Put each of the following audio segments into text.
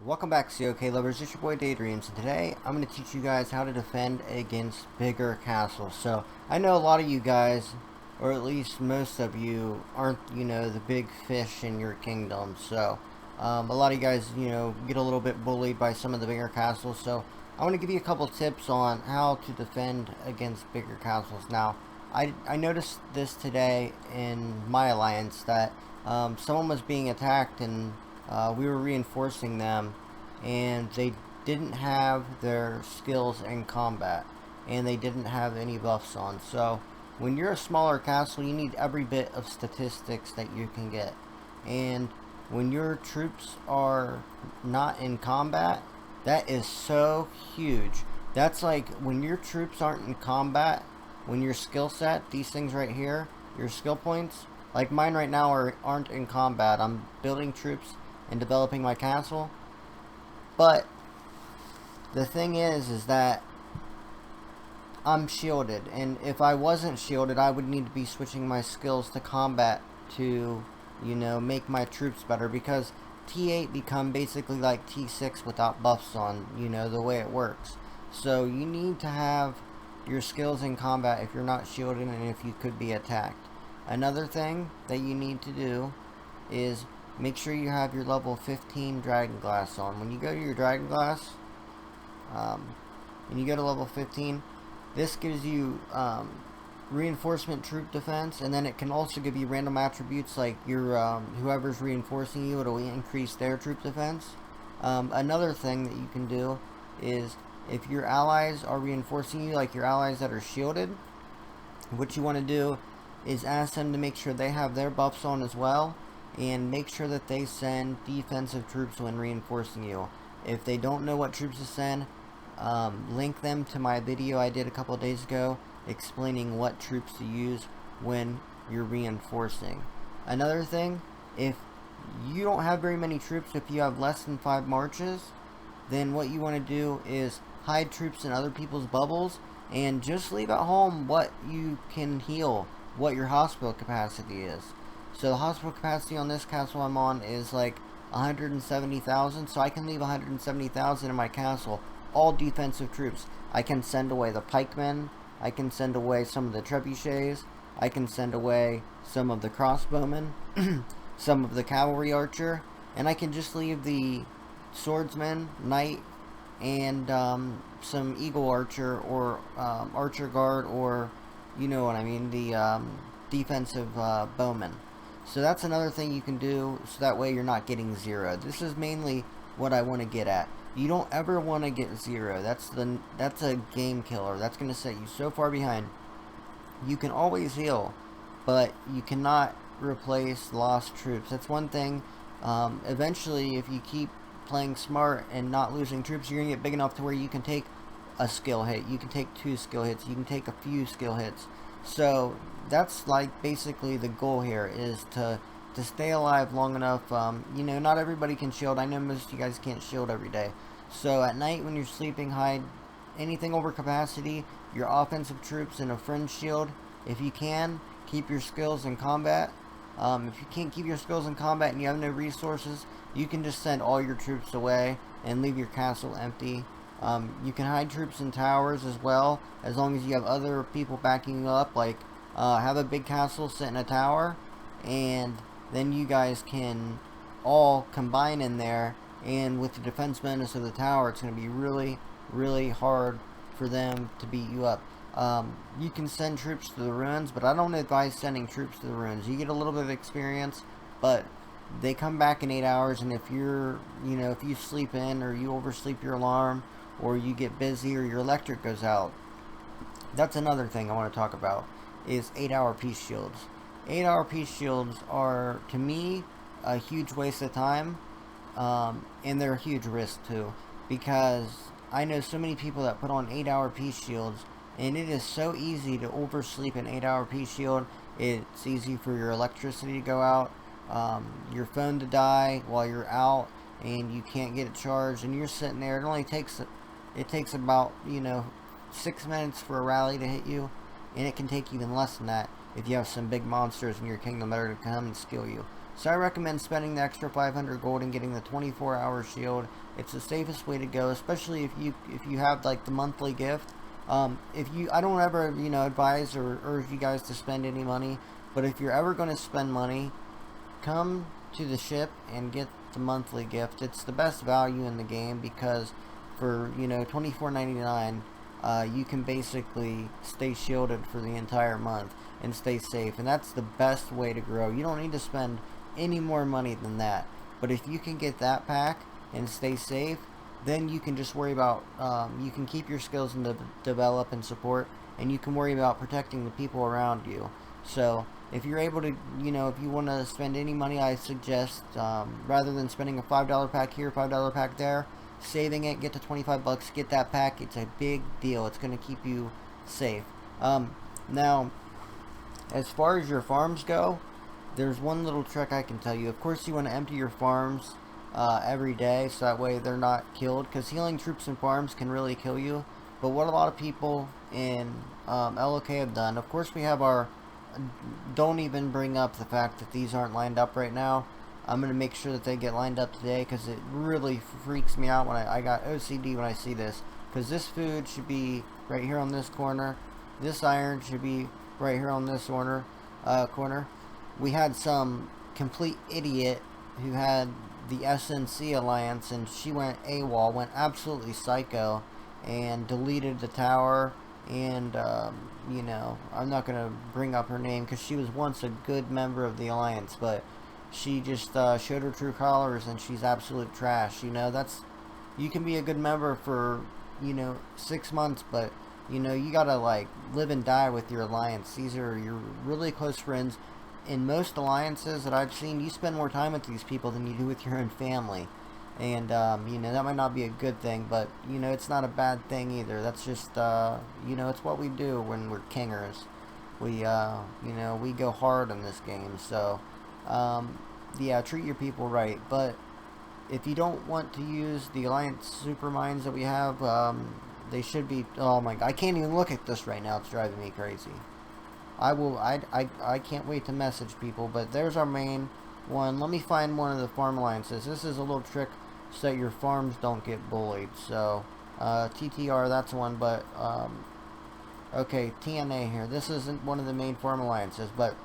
Welcome back, COK lovers. It's your boy Daydreams, and today I'm going to teach you guys how to defend against bigger castles. So I know a lot of you guys, or at least most of you, aren't the big fish in your kingdom. So a lot of you guys get a little bit bullied by some of the bigger castles. So I want to give you a couple tips on how to defend against bigger castles. Now I noticed this today in my alliance that someone was being attacked and we were reinforcing them, and they didn't have their skills in combat, and they didn't have any buffs on. So when you're a smaller castle, you need every bit of statistics that you can get. And when your troops are not in combat, that is so huge. That's like when your troops aren't in combat, when your skill set, these things right here, your skill points, like mine right now aren't in combat. I'm building troops and developing my castle. But the thing is that I'm shielded, and if I wasn't shielded, I would need to be switching my skills to combat to, make my troops better, because T8 become basically like T6 without buffs on, the way it works. So you need to have your skills in combat if you're not shielded and if you could be attacked. Another thing that you need to do is make sure you have your level 15 Dragon Glass on. When you go to your Dragon Glass, and you go to level 15, this gives you reinforcement troop defense, and then it can also give you random attributes like your whoever's reinforcing you, it'll increase their troop defense. Another thing that you can do is if your allies are reinforcing you, like your allies that are shielded, what you want to do is ask them to make sure they have their buffs on as well, and make sure that they send defensive troops when reinforcing you. If they don't know what troops to send, link them to my video I did a couple of days ago explaining what troops to use when you're reinforcing. Another thing, if you don't have very many troops, if you have less than 5 marches, then what you want to do is hide troops in other people's bubbles and just leave at home what you can heal, what your hospital capacity is. So the hospital capacity on this castle I'm on is like 170,000, so I can leave 170,000 in my castle, all defensive troops. I can send away the pikemen, I can send away some of the trebuchets, I can send away some of the crossbowmen, some of the cavalry archer, and I can just leave the swordsman, knight, and some eagle archer or archer guard, or you know what I mean, the defensive bowman. So that's another thing you can do, so that way you're not getting 0. This is mainly what I want to get at. You don't ever want to get 0. That's a game killer. That's going to set you so far behind. You can always heal, but you cannot replace lost troops. That's one thing. Eventually, if you keep playing smart and not losing troops, you're going to get big enough to where you can take a skill hit. You can take 2 skill hits. You can take a few skill hits. So that's like basically the goal here, is to stay alive long enough. Not everybody can shield. I know most of you guys can't shield every day. So at night when you're sleeping, hide anything over capacity, your offensive troops in a friend shield. If you can, keep your skills in combat. If you can't keep your skills in combat and you have no resources, you can just send all your troops away and leave your castle empty. You can hide troops in towers as well, as long as you have other people backing you up. Like have a big castle sit in a tower, and then you guys can all combine in there, and with the defense bonus of the tower, it's going to be really, really hard for them to beat you up. You can send troops to the ruins, but I don't advise sending troops to the ruins. You get a little bit of experience, but they come back in 8 hours, and if you're, if you sleep in, or you oversleep your alarm, or you get busy, or your electric goes out, that's another thing I want to talk about, is 8-hour peace shields. 8-hour peace shields are, to me, a huge waste of time, and they're a huge risk too, because I know so many people that put on 8-hour peace shields, and it is so easy to oversleep an 8-hour peace shield. It's easy for your electricity to go out, your phone to die while you're out, and you can't get it charged, and you're sitting there. It takes about 6 minutes for a rally to hit you, and it can take even less than that if you have some big monsters in your kingdom that are to come and skill you. So I recommend spending the extra 500 gold and getting the 24-hour shield. It's the safest way to go, especially if you have like the monthly gift. I don't ever advise or urge you guys to spend any money, but if you're ever going to spend money, come to the ship and get the monthly gift. It's the best value in the game because for $24.99, you can basically stay shielded for the entire month and stay safe, and that's the best way to grow. You don't need to spend any more money than that. But if you can get that pack and stay safe, then you can just worry about you can keep your skills and develop and support, and you can worry about protecting the people around you. So if you're able to, if you want to spend any money, I suggest rather than spending a $5 pack here, $5 pack there, saving it, get to 25 bucks, get that pack. It's a big deal. It's going to keep you safe. Now, as far as your farms go, there's one little trick I can tell you. Of course, you want to empty your farms every day, so that way they're not killed, because healing troops and farms can really kill you. But what a lot of people in LOK have done, of course we have our, don't even bring up the fact that these aren't lined up right now. I'm going to make sure that they get lined up today, because it really freaks me out when I got OCD when I see this. Because this food should be right here on this corner. This iron should be right here on this corner. We had some complete idiot who had the SNC Alliance, and she went AWOL, went absolutely psycho, and deleted the tower. And I'm not going to bring up her name because she was once a good member of the Alliance, but she just showed her true colors, and she's absolute trash. You can be a good member for 6 months, but you gotta like live and die with your alliance. These are your really close friends. In most alliances that I've seen, you spend more time with these people than you do with your own family. And that might not be a good thing, but it's not a bad thing either. That's just it's what we do when we're kingers. We we go hard in this game. So yeah, treat your people right. But if you don't want to use the alliance super mines that we have, they should be, oh my god, I can't even look at this right now. It's driving me crazy. I can't wait to message people, but there's our main one. Let me find one of the farm alliances. This is a little trick so that your farms don't get bullied. So TTR, that's one, but okay, TNA here. This isn't one of the main farm alliances, but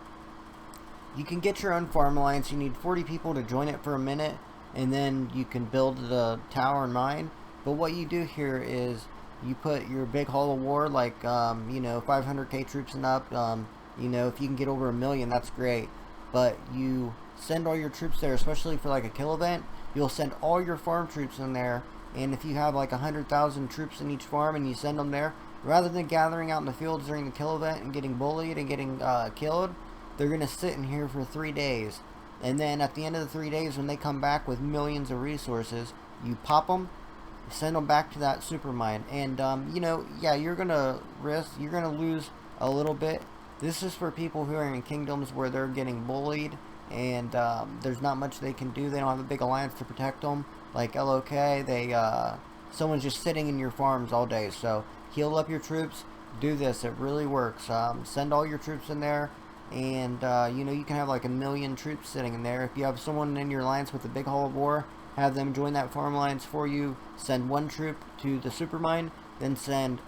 you can get your own farm alliance. You need 40 people to join it for a minute, and then you can build the tower and mine. But what you do here is you put your big hall of war, like 500k troops and up. If you can get over 1 million, that's great. But you send all your troops there, especially for like a kill event. You'll send all your farm troops in there, and if you have like 100,000 troops in each farm and you send them there, rather than gathering out in the fields during the kill event and getting bullied and getting killed, they're gonna sit in here for 3 days. And then at the end of the 3 days, when they come back with millions of resources, you pop them, send them back to that super mine. And yeah, you're gonna lose a little bit. This is for people who are in kingdoms where they're getting bullied, and there's not much they can do. They don't have a big alliance to protect them, like LOK. Someone's just sitting in your farms all day. So heal up your troops, do this, it really works. Send all your troops in there, and you can have like 1 million troops sitting in there. If you have someone in your alliance with a big hall of war, have them join that farm alliance for you. Send 1 troop to the supermine, then send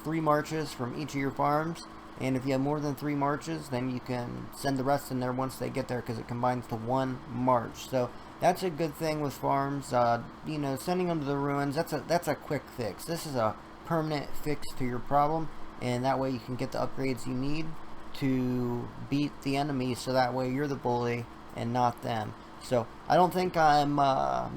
3 marches from each of your farms. And if you have more than 3 marches, then you can send the rest in there once they get there, because it combines to 1 march. So that's a good thing with farms. Sending them to the ruins, that's a quick fix. This is a permanent fix to your problem, and that way you can get the upgrades you need to beat the enemy, so that way you're the bully and not them. So I don't think I'm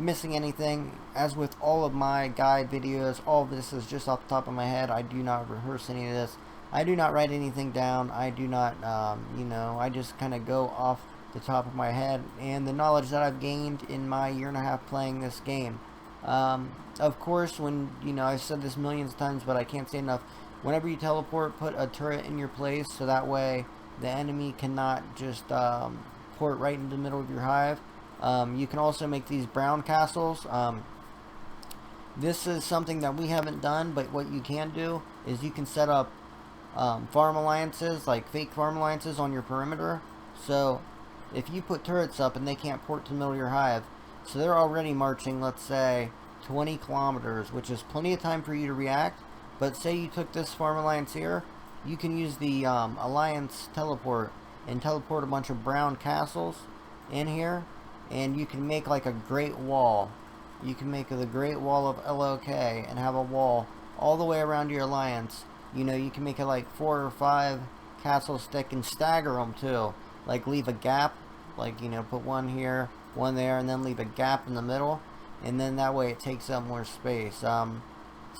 missing anything. As with all of my guide videos, all of this is just off the top of my head. I do not rehearse any of this. I do not write anything down. I do not, I just kind of go off the top of my head and the knowledge that I've gained in my 1.5 years playing this game. Of course, when, I've said this millions of times, but I can't say enough. Whenever you teleport, put a turret in your place, so that way the enemy cannot just port right into the middle of your hive. You can also make these brown castles. This is something that we haven't done, but what you can do is you can set up farm alliances, like fake farm alliances on your perimeter. So if you put turrets up and they can't port to the middle of your hive, so they're already marching, let's say, 20 kilometers, which is plenty of time for you to react. But say you took this farm alliance here, you can use the alliance teleport and teleport a bunch of brown castles in here, and you can make like a great wall. You can make the Great Wall of LOK and have a wall all the way around your alliance. You know, you can make it like 4 or 5 castles stick and stagger them too. Like leave a gap, like, you know, put one here, one there, and then leave a gap in the middle. And then that way it takes up more space.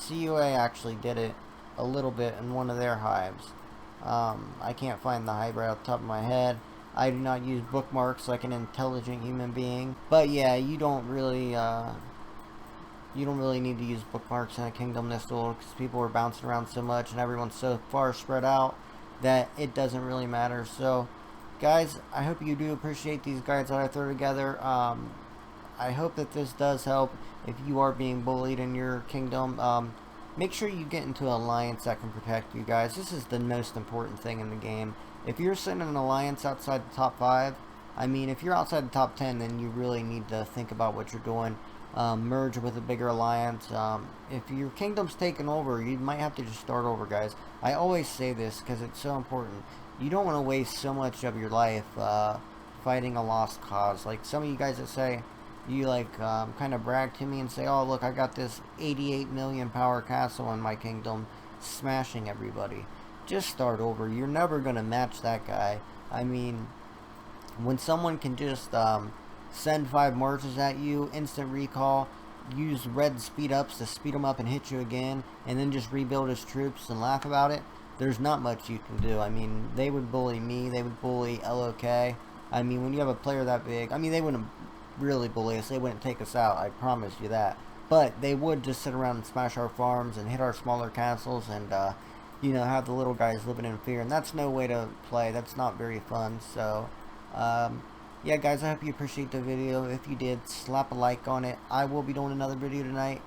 CUA actually did it a little bit in one of their hives. I can't find the hive right off the top of my head. I do not use bookmarks like an intelligent human being. But yeah, you don't really need to use bookmarks in a kingdom this old, because people are bouncing around so much and everyone's so far spread out that it doesn't really matter. So guys, I hope you do appreciate these guides that I throw together. I hope that this does help if you are being bullied in your kingdom. Make sure you get into an alliance that can protect you guys. This is the most important thing in the game. If you're sitting in an alliance outside the top 5, I mean, if you're outside the top 10, then you really need to think about what you're doing. Merge with a bigger alliance. If your kingdom's taken over, you might have to just start over, guys. I always say this because it's so important. You don't want to waste so much of your life fighting a lost cause. Like some of you guys that say, you like kind of brag to me and say, oh look, I got this 88 million power castle in my kingdom smashing everybody. Just start over. You're never going to match that guy. I mean, when someone can just send 5 marches at you, instant recall, use red speed ups to speed them up and hit you again, and then just rebuild his troops and laugh about it, there's not much you can do. I mean, they would bully me, they would bully LOK. I mean, when you have a player that big, I mean, they wouldn't really bully us, they wouldn't take us out, I promise you that. But they would just sit around and smash our farms and hit our smaller castles and, you know, have the little guys living in fear. And that's no way to play. That's not very fun. So, yeah, guys, I hope you appreciate the video. If you did, slap a like on it. I will be doing another video tonight.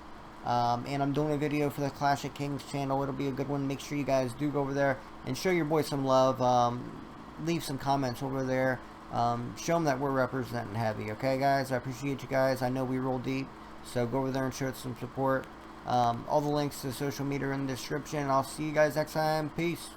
And I'm doing a video for the Clash of Kings channel. It'll be a good one. Make sure you guys do go over there and show your boy some love. Leave some comments over there. Show them that we're representing heavy. Okay, guys? I appreciate you guys. I know we roll deep. So go over there and show it some support. All the links to social media are in the description. I'll see you guys next time. Peace.